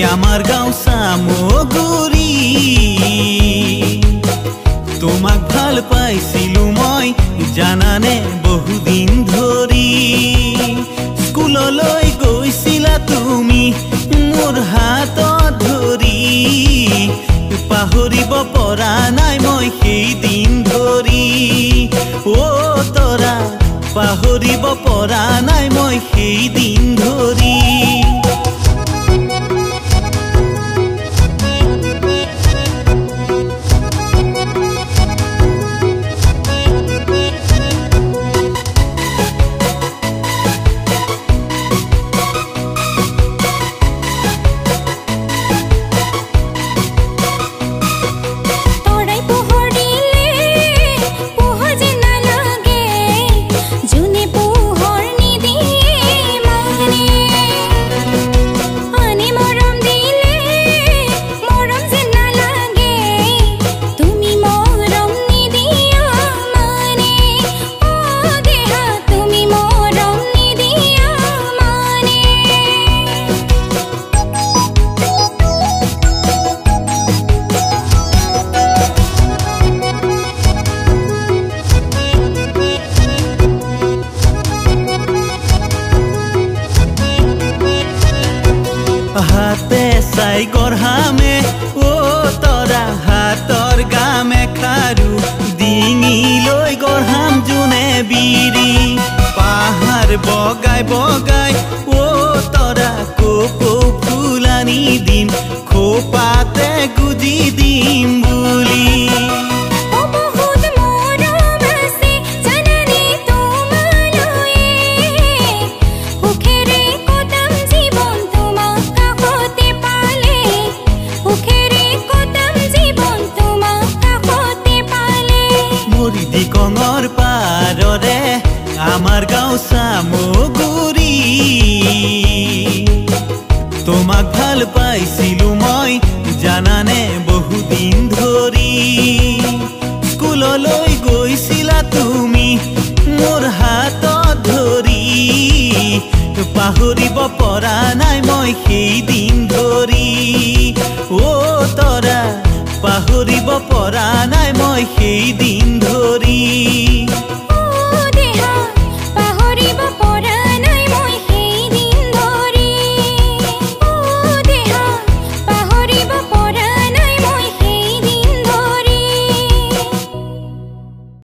আমাৰ গাঁও সামগুৰি তোমাক ভাল পাইছিলো মই জানানে বহুদিন ধৰি স্কুললৈ গৈছিলা তুমি মোৰ হাতত ধৰি পাহৰিব পৰা নাই মই সেই দিন ধৰি ও তৰা পাহৰিব পৰা নাই মই সেই দিন ধৰি হাতে চাই গঢ়ামে ও তৰা হাতৰ গামে খাৰু ডিঙিলৈ গঢ়াম জোনে বিৰি পাহাৰ বগাই বগাই ও তৰা কপৌ ফুলানি দিম খোপাতে গুজি দিম বুলি দিকঙৰ পাৰৰে আমাৰ গাঁও সামগুৰি তোমাক ভাল পাইছিলো মই জানানে বহুদিন ধৰি স্কুললৈ গৈছিলা তুমি মোৰ হাতত ধৰি পাহৰিব পৰা নাই মই সেই দিন ধৰি ও তৰা পাহৰিব পৰা নাই মই সেই দিন